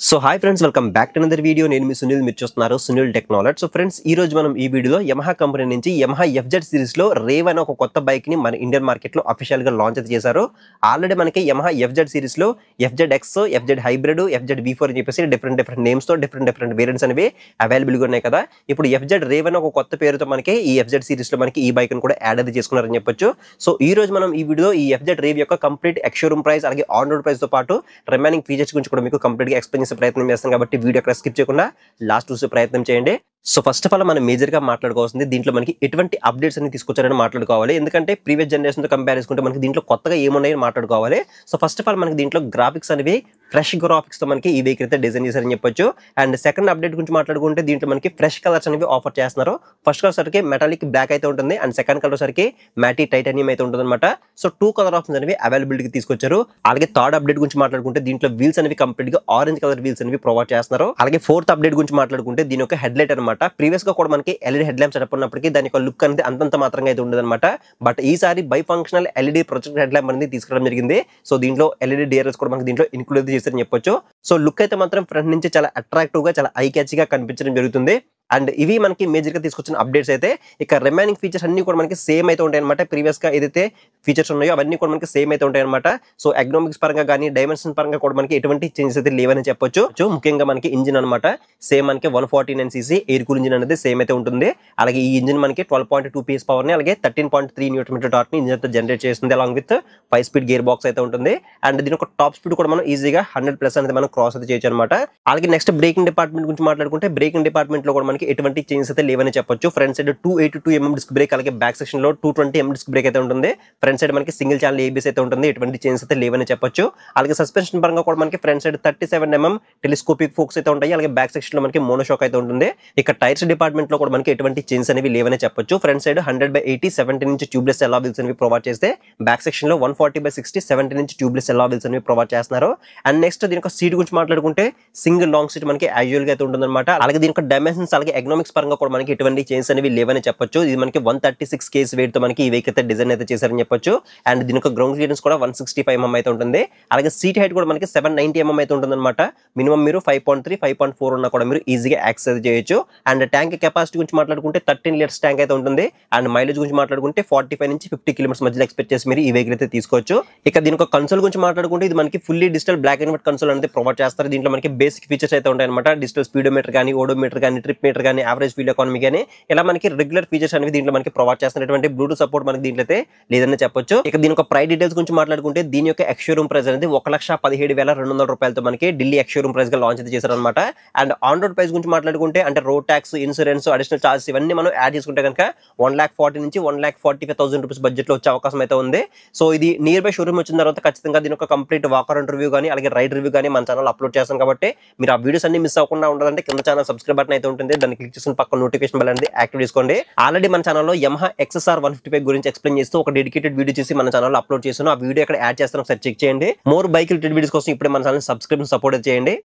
So hi friends, welcome back to another video. నేను మీ సునీల్, మీరు చూస్తున్నారు సునీల్ టెక్నాలజీ. సో ఫ్రెండ్స్, ఈ రోజు మనం ఈ వీడియోలో యమహా కంపెనీ నుంచి యమహా ఎఫ్జెడ్ సిరీస్ లో రేవ్ అనే ఒక కొత్త బైక్ ని మన ఇండియన్ మార్కెట్ లో అఫీషియల్ గా లాంచ్ అయితే చేశారు. ఆల్రెడీ మనకి యమహా ఎఫ్జెడ్ సిరీస్ లో FZ X, FZ hybrid, FZ V4 అని చెప్పేసి డిఫరెంట్ నేమ్స్ తో డిఫరెంట్ వేరియంట్స్ అనేవి అవైలబుల్ గా ఉన్నాయి కదా. ఇప్పుడు ఎఫ్జెడ్ రేవ్ అనే ఒక కొత్త పేరుతో మనకి ఈ ఎఫ్జెడ్ సిరీస్ లో మనకి ఈ బైక్ ని కూడా యాడ్ అయితే చేసుకున్నారని చెప్పొచ్చు. సో ఈ రోజు మనం ఈ వీడియోలో ఈ ఎఫ్జెడ్ రేవ్ యొక్క కంప్లీట్ ఎక్స్‌షోరూమ్ ప్రైస్ అలాగే ఆన్ రోడ్ ప్రైస్ తో పాటు రిమైనింగ్ ఫీచర్స్ గురించి కూడా మీకు కంప్లీట్ గా ఎక్స్‌ప్లెయిన్ చేసే ప్రయత్నం చేస్తాను కాబట్టి వీడియో ఎక్కడ స్కిప్ చేయకుండా లాస్ట్ చూసే ప్రయత్నం చేయండి. సో ఫస్ట్ ఆఫ్ ఆల్ మనం మేజర్ గా మాట్లాడుకోవాల్సింది దీంట్లో మనకి ఎటువంటి అప్డేట్స్ అని తీసుకొచ్చారని మాట్లాడుకోవాలి. ఎందుకంటే ప్రీవియస్ జనరేషన్ తో కంపేర్ చేసుకుంటే మనకి దీంట్లో కొత్తగా ఏమున్నాయని మాట్లాడుకోవాలి. సో ఫస్ట్ ఆఫ్ ఆల్ మనకి దీంట్లో గ్రాఫిక్స్ అనేవి ఫ్రెష్ గ్రాఫిక్స్ తో మనకి ఈ వెహికల్ అయితే డిజైన్ చేశారని చెప్పొచ్చు. అండ్ సెకండ్ అప్డేట్ గురించి మాట్లాడుకుంటే దీంట్లో మనకి ఫ్రెష్ కలర్స్ అనేవి ఆఫర్ చేస్తున్నారు. ఫస్ట్ కలర్ సరికి మెటాలిక్ బ్లాక్ అయితే ఉంటుంది అండ్ సెకండ్ కలర్ సరికి మ్యాటీ టైటానియం అయితే ఉంటుంది అనమాట. సో 2 కలర్ ఆప్షన్స్ అనేవి అవైలబిలిటీకి తీసుకొచ్చారు. అలాగే థర్డ్ అప్డేట్ గురించి మాట్లాడుకుంటే దీంట్లో వీల్స్ అనేవి కంప్లీట్ గా ఆరెంజ్ కలర్ వీల్స్ అనేవి ప్రొవైడ్ చేస్తున్నారు. అలాగే ఫోర్త్ అప్డేట్ గురించి మాట్లాడుకుంటే దీని యొక్క హెడ్ లైట్ అనమాట. ప్రీవియస్ గా కూడా మనకి ఎల్ఈడి హెడ్ ల్యాంప్ సెటప్ ఉన్నప్పటికీ దాని యొక్క లుక్ అనేది అంతంత మాత్రంగా అయితే ఉండదు అనమాట. బట్ ఈసారి by functional LED projector head lamp అనేది తీసుకురావడం జరిగింది. సో దీంట్లో ఎల్ఈడి డిఆర్ఎల్స్ కూడా మనకి దీంట్లో ఇన్క్లూడ్ చేశారని చెప్పొచ్చు. సో లుక్ అయితే మాత్రం ఫ్రంట్ నుంచి చాలా అట్రాక్టివ్ గా, చాలా ఐ క్యాచ్ గా కనిపించడం జరుగుతుంది. అండ్ ఇవి మనకి మేజర్ గా తీసుకొచ్చిన అప్డేట్స్ అయితే. ఇక రిమైనింగ్ ఫీచర్స్ అన్ని కూడా మనకి సేమ్ అయితే ఉంటాయి అనమాట. ప్రీవియస్ గా ఏదైతే ఫీచర్స్ ఉన్నాయో అవన్నీ కూడా మనకి సేమ్ అయితే ఉంటాయి అనమాట. సో ఎకనామిక్స్ పరంగా కానీ డైమెన్షన్ పరంగా కూడా మనకి ఎటువంటి చేంజెస్ అయితే లేవని చెప్పొచ్చు. ముఖ్యంగా మనకి ఇంజిన్ అనమాట సేమ్ మనకి 149cc ఎయిర్ కూల్ ఇంజిన్ అనేది సేమ్ అయితే ఉంటుంది. అలాగే ఈ ఇంజిన్ మనకి 12.2 PS పవర్ ని అలాగే 13.3 Nm టార్క్ ని ఇంజిన్ అయితే జనరేట్ చేస్తుంది. Along with 5 speed gear box అయితే ఉంటుంది. అండ్ దీని ఒక టాప్ స్పీడ్ కూడా మనం ఈజీగా 100+ అనేది మనం క్రాస్ అయితే చేయొచ్చు అనమాట. అలాగే నెక్స్ట్ బ్రేకింగ్ డిపార్ట్మెంట్ గురించి మాట్లాడుకుంటే బ్రేకింగ్ డిపార్ట్మెంట్ లో కూడా మనకి ఎటువంటి చేంజెస్ అయితే లేవని చెప్పొచ్చు. Front side 282 mm disc brake, అలాగే బ్యాక్ సెక్షన్ లో 220 mm డిస్క్ బ్రేక్ అయితే ఉంటుంది. ఫ్రంట్ సైడ్ మనకి సింగిల్ ఛానల్ ABS అయితే ఉంటుంది. ఎటువంటి చేంజెస్ అయితే లేవని చెప్పొచ్చు. అలాగే సస్పెన్షన్ పరంగా కూడా మనకి front side 37 mm telescopic forks అయితే ఉంటాయి. అలాగే బ్యాక్ సెక్షన్ లో మనకి మోనోషాక్ అయితే ఉంటుంది. ఇక టైర్స్ డిపార్ట్మెంట్ లో కూడా మనకి ఎటువంటి చేంజెస్ అనేవి లేవని చెప్పొచ్చు. ఫ్రంట్ సైడ్ 100/80 17 ఇంచ్ ట్యూబ్లెస్ అలా వీల్స్ అనేవి ప్రొవైడ్ చేస్తే బ్యాక్ సెక్షన్ లో 140/60 17 ఇంచ్ ట్యూబ్లెస్ అలా వీల్స్ అనేవి ప్రొవైడ్ చేస్తున్నారు. అండ్ నెక్స్ట్ దీని యొక్క సీట్ గురించి మాట్లాడుకుంటే సింగిల్ లాంగ్ సీట్ మనకి యాజువల్ గా అయితే ఉంటుంది అనమాట. అలాగే దీని యొక్క డైమెన్షన్స్ అలాగే ఎకనామిక్స్ పరంగా కూడా మనకి ఎటువంటి చేంజెస్ అనేవి లేవని చెప్పొచ్చు. ఇది మనకి 136 kg వెయిట్ తో మనకి ఈ వెహికల్ అయితే డిజైన్ అయితే చేశారని చెప్పొచ్చు. అండ్ దీని యొక్క గ్రౌండ్ క్లియరెన్స్ కూడా 165 mm అయితే ఉంటుంది. అలాగే సీట్ హైట్ కూడా మనకి 790 mm అయితే ఉంటుంది అనమాట. మినిమం మీరు 5.3 5.4 ఉన్నా కూడా మీరు ఈజీగా యాక్సెస్ చేయొచ్చు. అండ్ ట్యాంక్ కెపాసిటీ గురించి మాట్లాడుకుంటే 13 లీటర్స్ ట్యాంక్ అయితే ఉంటుంది. అండ్ మైలేజ్ గురించి మాట్లాడుకుంటే 45 నుంచి 50 కిలోమీటర్స్ మధ్యలో ఎక్స్పెక్ట్ చేసి మీరు ఈ వెహికల్ అయితే తీసుకోవచ్చు. ఇక దీని యొక్క కన్సోల్ గురించి మాట్లాడుకుంటే ఇది మనకి fully digital black and white console అనేది ప్రొవైడ్ చేస్తారు. దీంట్లో మనకి బేసిక్ ఫీచర్స్ అయితే ఉంటాయి అనమాట. డిజిటల్ స్పీడోమీటర్ కానీ, ఓడోమీటర్ కానీ, ట్రిప్ మీటర్ కానీ, యావరేజ్ ఫ్యూల్ ఎకానమీ కానీ ఇలా మనకి రెగ్యులర్ ఫీచర్స్ అనేవి దీంట్లో మనకి ప్రొవైడ్ చేస్తున్నటువంటి బ్లూటూత్ సపోర్ట్ మనకి దీంట్లో అయితే లేదని చెప్పొచ్చు. ఇక దీని యొక్క ప్రైస్ డీటెయిల్స్ గురించి మాట్లాడుకుంటే దీని యొక్క ఎక్స్‌షోరూమ్ ప్రైస్ అనేది 1,17,200 రూపాయలతో మనకి ఢిల్లీ ఎక్స్‌షోరూమ్ ప్రైస్ గా లాంచ్ అయితే చేశారు అనమాట. అండ్ ఆన్ రోడ్ ప్రైస్ గురించి మాట్లాడుకుంటే అంటే road tax, insurance, additional charges ఇవన్నీ మనం యాడ్ చేసుకుంటే కనుక 1,40,000 నుంచి 1,45,000 రూపీస్ బడ్జెట్ లో వచ్చే అవకాశం అయితే ఉంది. సో ఇది నియర్ బై షోరూమ్ వచ్చిన తర్వాత ఖచ్చితంగా దీని యొక్క కంప్లీట్ వాకర్ రివ్యూ కానీ అలాగే రైడ్ రివ్యూ కానీ మన ఛానల్ అప్లోడ్ చేస్తాం కాబట్టి మీరు ఆ వీడియోస్ అన్ని మిస్ అవ్వకుండా ఉండాలంటే కింద ఛానల్ సబ్స్క్రైబ్ బటన్ అయితే ఉంటుంది. దాన్ని క్లిక్ చేసిన పక్కన నోటిఫికేషన్ బెల్ అనేది యాక్టివ్ చేసుకోండి. ఆల్రెడీ మన ఛానల్లో యమహా XSR 155 గురించి ఎక్స్ప్లెయిన్ చేస్తూ ఒక డెడికేటెడ్ వీడియో చేసి మన ఛానల్లో అప్లోడ్ చేశాను. ఆ వీడియో ఇక్కడ యాడ్ చేస్తాను, ఒకసారి చెక్ చేయండి. మోర్ బైక్ రిలేటెడ్ వీడియోస్ కోసం ఇప్పుడే మన ఛానల్ సబ్స్క్రైబ్ సపోర్ట్ చేయండి.